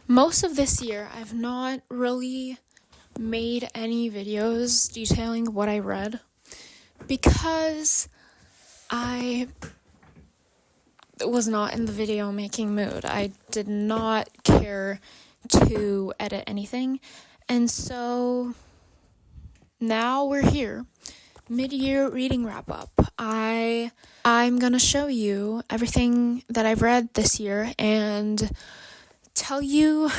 Most of this year, I've not really made any videos detailing what I read because I was not in the video making mood. I did not care to edit anything. And so now we're here. Mid-year reading wrap-up. I'm gonna show you everything that I've read this year and tell you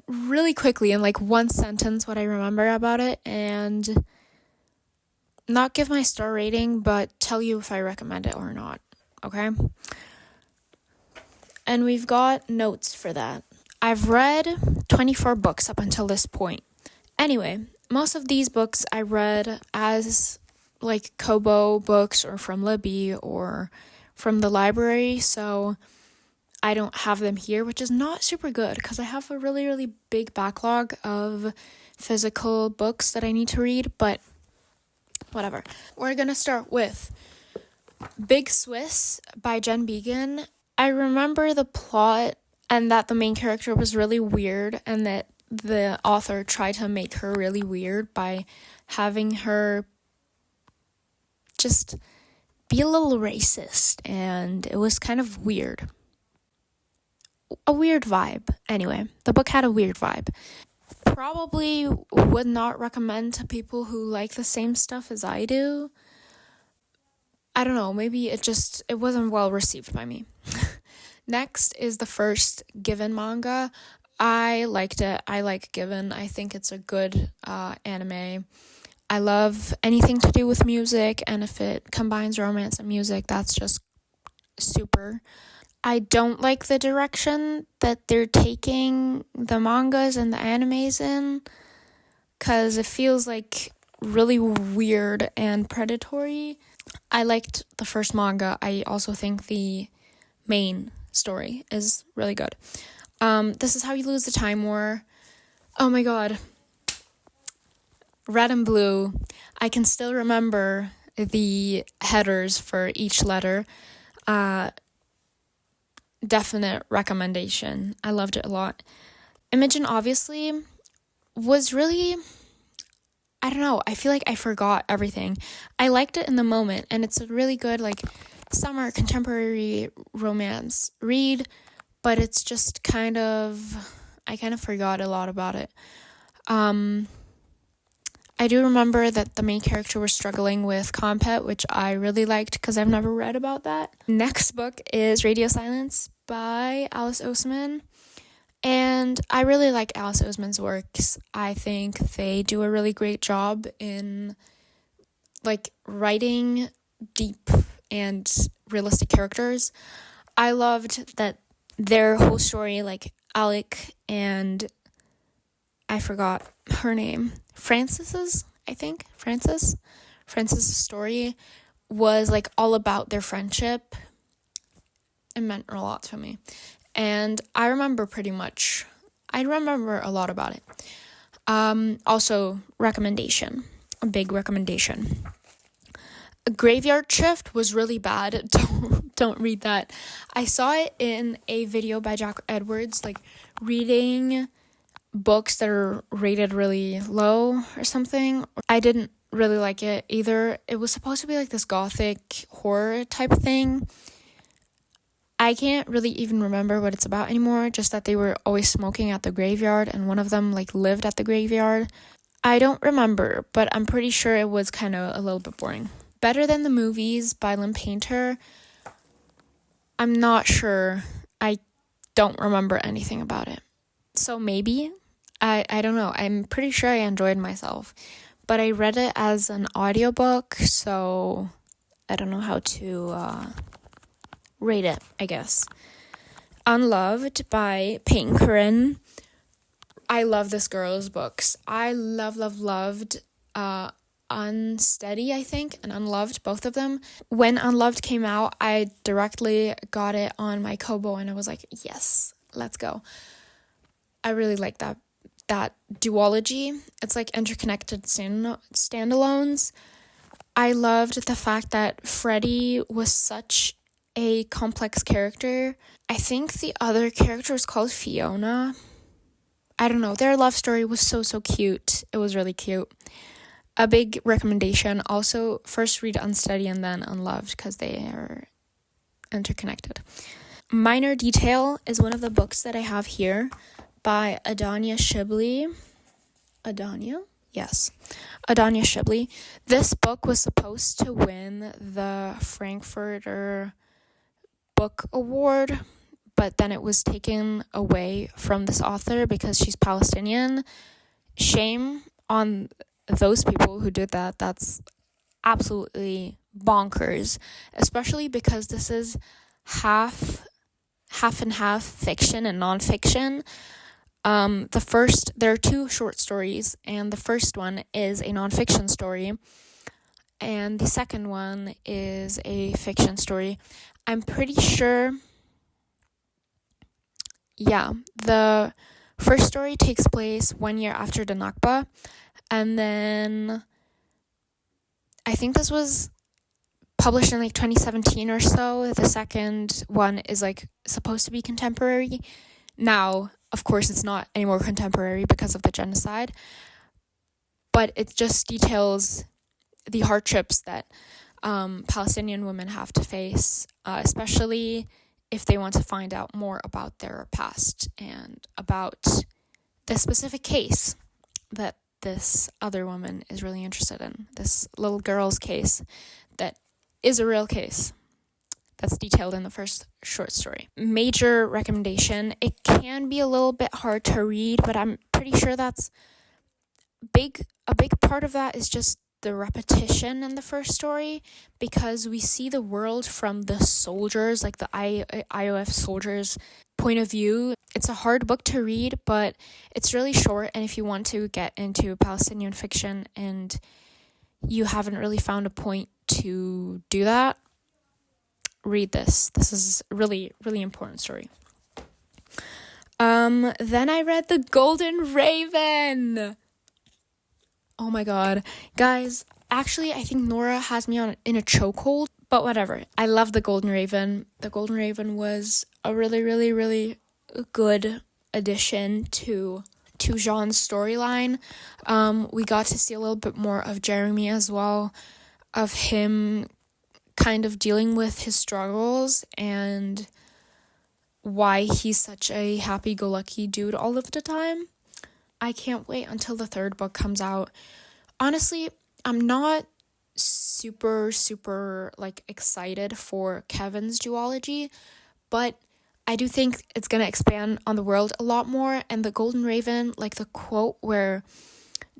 really quickly in like one sentence what I remember about it, and not give my star rating, but tell you if I recommend it or not, okay? And we've got notes for that. I've read 24 books up until this point. Anyway, most of these books I read as like Kobo books or from Libby or from the library, so I don't have them here, which is not super good because I have a really, really big backlog of physical books that I need to read, but whatever. We're going to start with Big Swiss by Jen Began. I remember the plot and that the main character was really weird and that the author tried to make her really weird by having her just be a little racist, and it was kind of weird. A weird vibe. Anyway, the book had a weird vibe. Probably would not recommend to people who like the same stuff as I do. I don't know, maybe it wasn't well received by me. Next is the first Given manga. I liked it. I like Given. I think it's a good anime. I love anything to do with music, and if it combines romance and music, that's just super. I don't like the direction that they're taking the mangas and the animes in, because it feels like really weird and predatory. I liked the first manga. I also think the main story is really good. This is How You Lose the Time War. Oh my god. Red and Blue. I can still remember the headers for each letter. Definite recommendation. I loved it a lot. Imogen obviously was really, I don't know, I feel like I forgot everything. I liked it in the moment, and it's a really good like summer contemporary romance read, but it's just I kind of forgot a lot about it. I do remember that the main character was struggling with compet, which I really liked because I've never read about that. Next book is Radio Silence by Alice Oseman. And I really like Alice Oseman's works. I think they do a really great job in like writing deep and realistic characters. I loved that their whole story, like Alec and I forgot her name, Francis's story was like all about their friendship. It meant a lot to me. And I remember a lot about it. Also, a big recommendation. A Graveyard Shift was really bad. Don't read that. I saw it in a video by Jack Edwards, like reading books that are rated really low or something. I didn't really like it either. It was supposed to be like this gothic horror type thing. I can't really even remember what it's about anymore, just that they were always smoking at the graveyard and one of them like lived at the graveyard. I don't remember, but I'm pretty sure it was kind of a little bit boring. Better Than the Movies by Lynn Painter. I'm not sure. I don't remember anything about it. So maybe, I don't know. I'm pretty sure I enjoyed myself. But I read it as an audiobook, so I don't know how to rate it, I guess. Unloved by Peyton Corinne. I love this girl's books. I loved Unsteady, I think, and Unloved, both of them. When Unloved came out, I directly got it on my Kobo, and I was like, yes, let's go. I really like that duology. It's like interconnected standalones. I loved the fact that Freddie was such a complex character. I think the other character is called Fiona. I don't know. Their love story was so cute. It was really cute. A big recommendation. Also, first read Unsteady and then Unloved because they are interconnected. Minor Detail is one of the books that I have here by Adanya Shibli. Adanya? Yes. Adanya Shibli. This book was supposed to win the Frankfurter Book Award, but then it was taken away from this author because she's Palestinian. Shame on those people who did that. That's absolutely bonkers, especially because this is half and half fiction and nonfiction. There are two short stories, and the first one is a nonfiction story, and the second one is a fiction story. I'm pretty sure, the first story takes place 1 year after the Nakba, and then I think this was published in 2017 or so. The second one is supposed to be contemporary. Now, of course, it's not anymore contemporary because of the genocide, but it just details the hardships that Palestinian women have to face, especially if they want to find out more about their past and about the specific case that this other woman is really interested in, this little girl's case that is a real case that's detailed in the first short story. Major recommendation. It can be a little bit hard to read, but I'm pretty sure that's a big part of that is just the repetition in the first story, because we see the world from the soldiers, the IOF soldiers' point of view. It's a hard book to read, but it's really short, and if you want to get into Palestinian fiction and you haven't really found a point to do that, read this. This is a really, really important story. Then I read The Golden Raven. Oh my god. Guys, actually, I think Nora has me in a chokehold, but whatever. I love The Golden Raven. The Golden Raven was a really, really, really good addition to Jean's storyline. We got to see a little bit more of Jeremy as well, of him kind of dealing with his struggles and why he's such a happy-go-lucky dude all of the time. I can't wait until the third book comes out. Honestly, I'm not super excited for Kevin's duology, but I do think it's going to expand on the world a lot more. And The Golden Raven, the quote where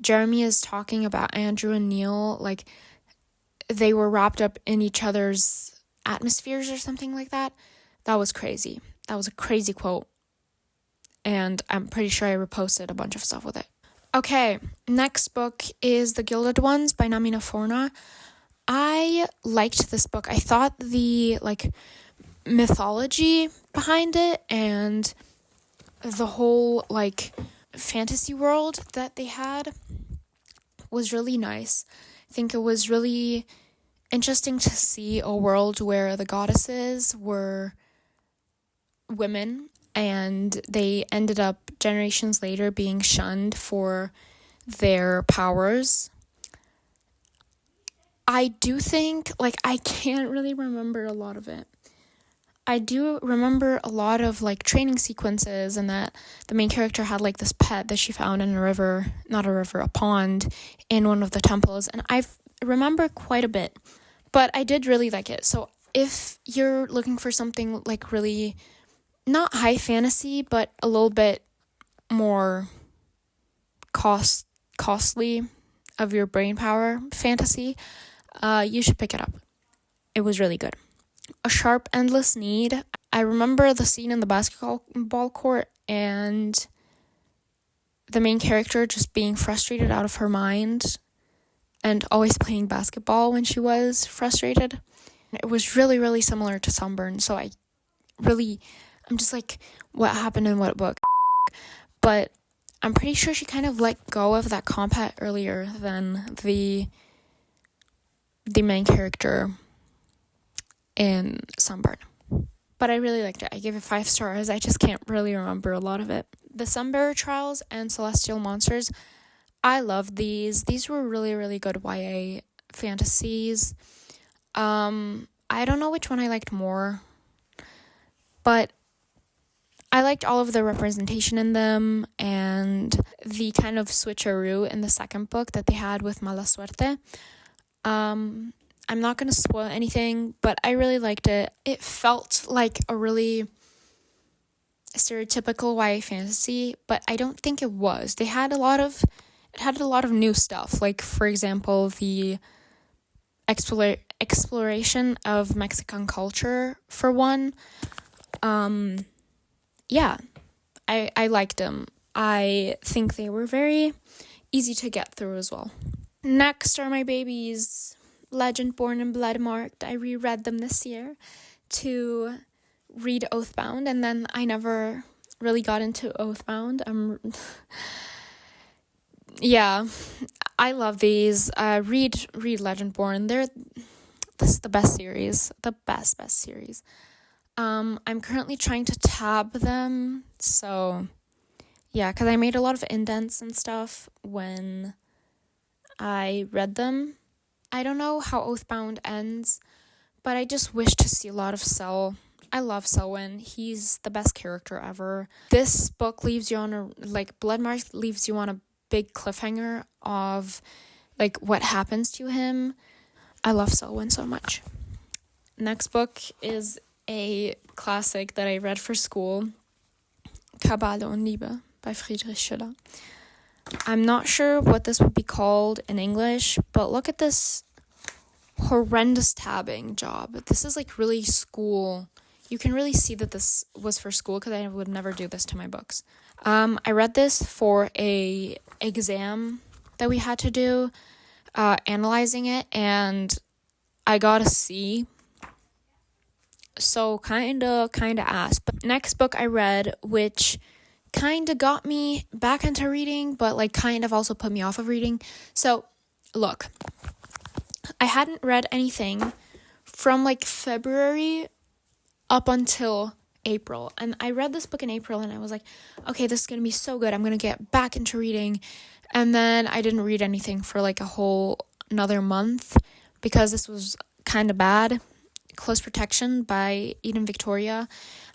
Jeremy is talking about Andrew and Neil, they were wrapped up in each other's atmospheres or something like that. That was crazy. That was a crazy quote. And I'm pretty sure I reposted a bunch of stuff with it. Okay, next book is The Gilded Ones by Namina Forna. I liked this book. I thought the mythology behind it and the whole fantasy world that they had was really nice. I think it was really interesting to see a world where the goddesses were women, and they ended up generations later being shunned for their powers. I do think, I can't really remember a lot of it. I do remember a lot of training sequences, and that the main character had this pet that she found in a pond in one of the temples, and I remember quite a bit, but I did really like it. So if you're looking for something really not high fantasy, but a little bit more costly of your brain power fantasy, you should pick it up. It was really good. A Sharp Endless Need. I remember the scene in the basketball court and the main character just being frustrated out of her mind and always playing basketball when she was frustrated. It was really, really similar to Sunburn, so I'm just what happened in what book? But I'm pretty sure she kind of let go of that compat earlier than the main character in Sunburn. But I really liked it. I gave it 5 stars. I just can't really remember a lot of it. The Sunbearer Trials and Celestial Monsters, I love these. These were really, really good YA fantasies. I don't know which one I liked more, but I liked all of the representation in them and the kind of switcheroo in the second book that they had with Mala Suerte. I'm not going to spoil anything, but I really liked it. It felt like a really stereotypical YA fantasy, but I don't think it was. It had a lot of new stuff, like, for example, the exploration of Mexican culture, for one. Yeah, I liked them. I think they were very easy to get through as well. Next are my babies, Legend Born and Blood Marked. I reread them this year to read Oathbound, and then I never really got into Oathbound. Yeah, I love these. Read Legendborn. This is the best series. The best series. I'm currently trying to tab them, so yeah, because I made a lot of indents and stuff when I read them. I don't know how Oathbound ends, but I just wish to see a lot of Sel. I love Selwyn. He's the best character ever. This book leaves you on Bloodmark leaves you on a big cliffhanger of, like, what happens to him. I love Selwyn so much. Next book is a classic that I read for school, Kabale und Liebe by Friedrich Schiller. I'm not sure what this would be called in English, but look at this horrendous tabbing job. This is like really school. You can really see that this was for school because I would never do this to my books. I read this for a exam that we had to do, analyzing it, and I got a C. So kinda ass. But next book I read, which kinda got me back into reading, but like kind of also put me off of reading. So look, I hadn't read anything from like February up until April, and I read this book in April, and I was like, okay, this is gonna be so good, I'm gonna get back into reading. And then I didn't read anything for like a whole another month because this was kind of bad. Close Protection by Eden Victoria.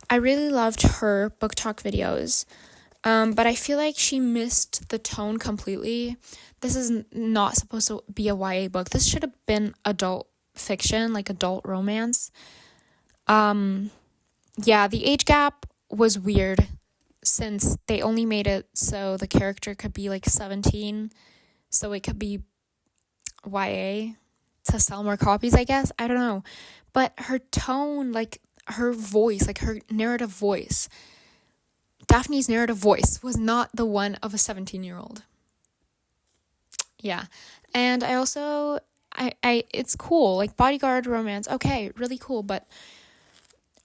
I really loved her book talk videos, but I feel like she missed the tone completely. This is not supposed to be a YA book. This should have been adult fiction, like adult romance. Yeah, the age gap was weird since they only made it so the character could be like 17, so it could be YA to sell more copies, I guess. I don't know. But her tone, like her voice, like her narrative voice, Daphne's narrative voice was not the one of a 17-year-old. Yeah. And I also, it's cool, like bodyguard romance, okay, really cool, but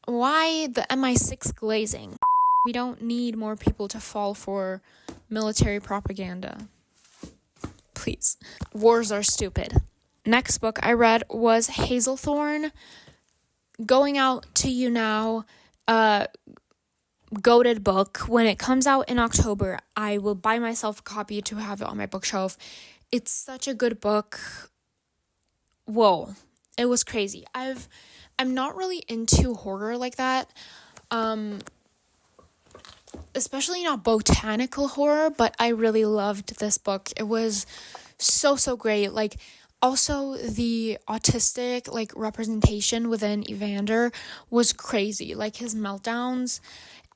why the MI6 glazing? We don't need more people to fall for military propaganda. Please. Wars are stupid. Next book I read was Hazelthorn. Going Out to You Now, goated book. When it comes out in October, I will buy myself a copy to have it on my bookshelf. It's such a good book. Whoa, it was crazy. I'm not really into horror like that. Especially not botanical horror, but I really loved this book. It was so great. Like, also the autistic like representation within Evander was crazy. Like his meltdowns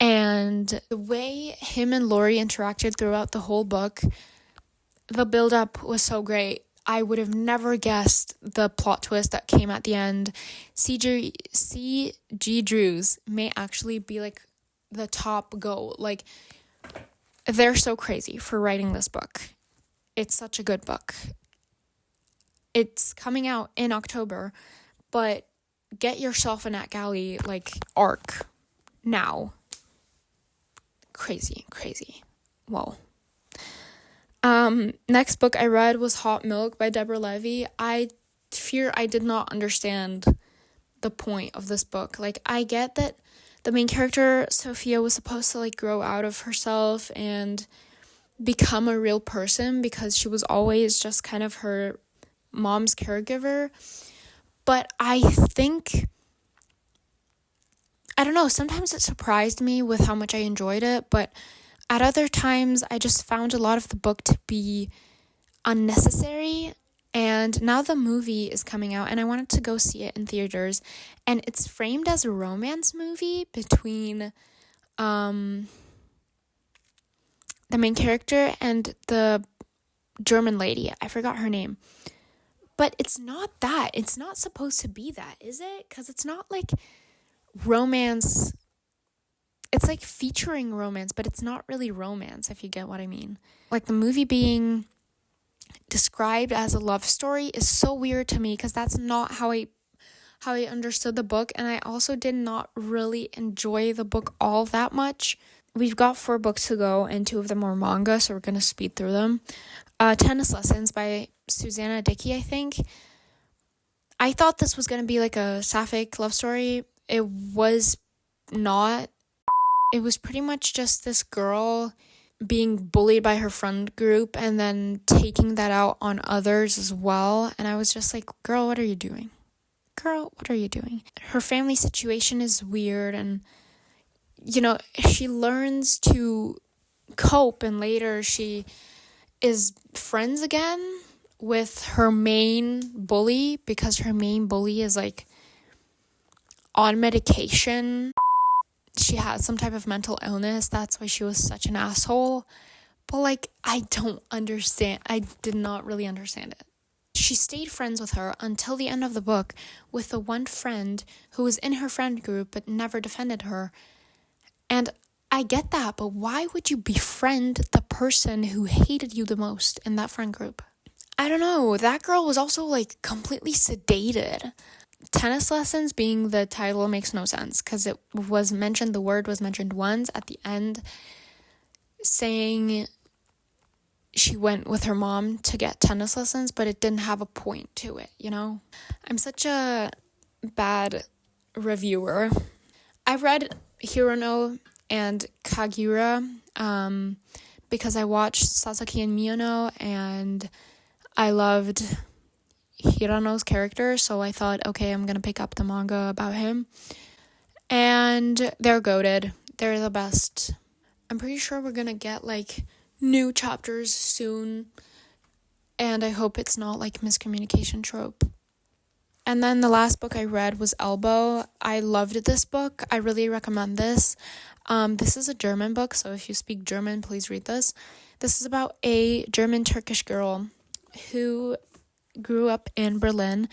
and the way him and Laurie interacted throughout the whole book, the build-up was so great. I would have never guessed the plot twist that came at the end. C.G. Drews may actually be like the top goal. Like, they're so crazy for writing this book. It's such a good book. It's coming out in October, but get yourself a NetGalley like arc now. Crazy. Whoa. Next book I read was Hot Milk by Deborah Levy. I fear I did not understand the point of this book. Like, I get that the main character, Sophia, was supposed to, like, grow out of herself and become a real person because she was always just kind of her mom's caregiver. But I think, I don't know, sometimes it surprised me with how much I enjoyed it, but at other times I just found a lot of the book to be unnecessary. And now the movie is coming out and I wanted to go see it in theaters, and it's framed as a romance movie between the main character and the German lady. I forgot her name. But it's not that. It's not supposed to be that, is it? Because it's not like romance. It's like featuring romance, but it's not really romance, if you get what I mean. Like, the movie being described as a love story is so weird to me because that's not how I understood the book, and I also did not really enjoy the book all that much. We've got 4 books to go, and 2 of them are manga, so we're going to speed through them. Tennis Lessons by Susanna Dickey, I think. I thought this was going to be like a sapphic love story. It was not. It was pretty much just this girl being bullied by her friend group and then taking that out on others as well. And I was just like, girl, what are you doing? Girl, what are you doing? Her family situation is weird, and, you know, she learns to cope, and later she is friends again with her main bully because her main bully is, like, on medication. She has some type of mental illness. That's why she was such an asshole. But, like, I don't understand. I did not really understand it. She stayed friends with her until the end of the book with the one friend who was in her friend group but never defended her. And I get that, but why would you befriend the person who hated you the most in that friend group? I don't know. That girl was also, like, completely sedated. Tennis Lessons being the title makes no sense because it was mentioned, the word was mentioned once at the end, saying she went with her mom to get tennis lessons, but it didn't have a point to it, you know? I'm such a bad reviewer. I read Hirono and Kaguya because I watched Sasaki and Miyono, and I loved Hirono's character, so I thought, okay, I'm gonna pick up the manga about him. And they're goated. They're the best. I'm pretty sure we're gonna get, like, new chapters soon, and I hope it's not like miscommunication trope. And then the last book I read was Elbow. I loved this book. I really recommend this. This is a German book, so if you speak German, please read this. This is about a German Turkish girl who grew up in Berlin,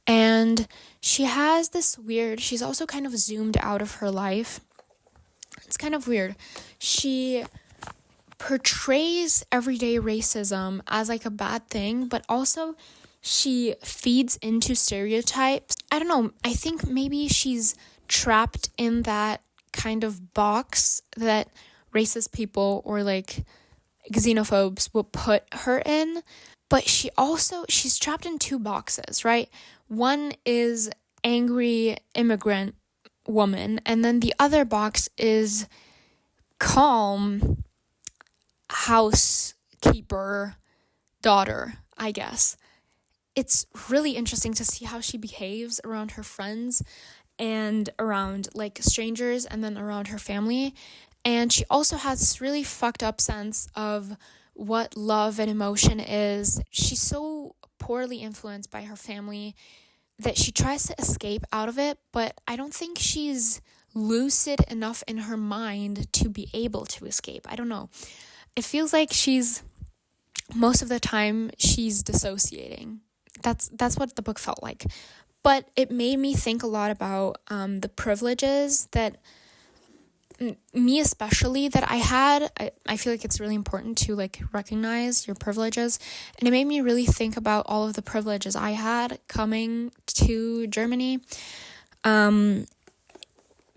and she has this weird, she's also kind of zoomed out of her life. It's kind of weird. She portrays everyday racism as, like, a bad thing, but also she feeds into stereotypes. I don't know, I think maybe she's trapped in that kind of box that racist people or, like, xenophobes will put her in. But she's trapped in 2 boxes, right? One is angry immigrant woman, and then the other box is calm housekeeper daughter, I guess. It's really interesting to see how she behaves around her friends and around, like, strangers, and then around her family. And she also has this really fucked up sense of what love and emotion is. She's so poorly influenced by her family that she tries to escape out of it, but I don't think she's lucid enough in her mind to be able to escape. I don't know. It feels like most of the time she's dissociating. That's what the book felt like. But it made me think a lot about the privileges that me especially that I had. I feel like it's really important to, like, recognize your privileges, and it made me really think about all of the privileges I had coming to Germany,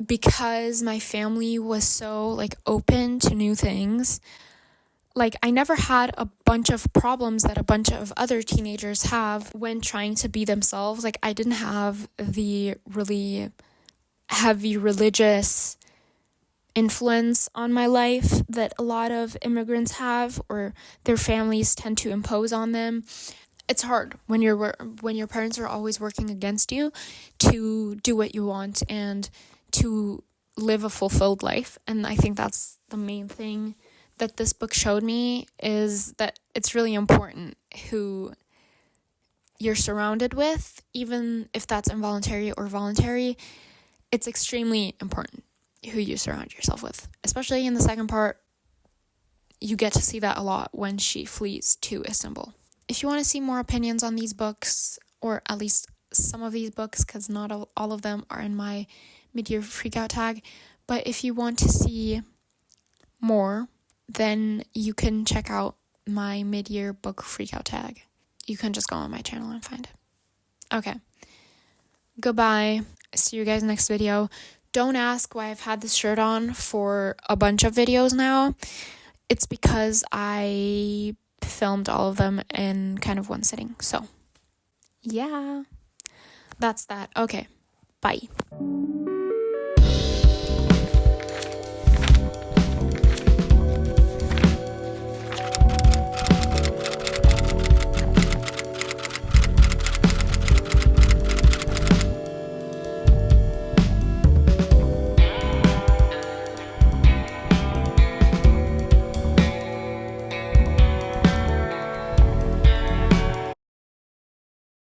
because my family was so, like, open to new things. Like, I never had a bunch of problems that a bunch of other teenagers have when trying to be themselves. Like, I didn't have the really heavy religious influence on my life that a lot of immigrants have, or their families tend to impose on them. It's hard when your parents are always working against you to do what you want and to live a fulfilled life. And I think that's the main thing that this book showed me, is that it's really important who you're surrounded with, even if that's involuntary or voluntary. It's extremely important who you surround yourself with. Especially in the second part, you get to see that a lot when she flees to Istanbul. If you want to see more opinions on these books, or at least some of these books, because not all of them are in my mid-year freakout tag, but if you want to see more, then you can check out my mid-year book freakout tag. You can just go on my channel and find it. Okay. Goodbye. See you guys next video. Don't ask why I've had this shirt on for a bunch of videos now. It's because I filmed all of them in kind of one sitting. So, yeah. That's that. Okay. Bye.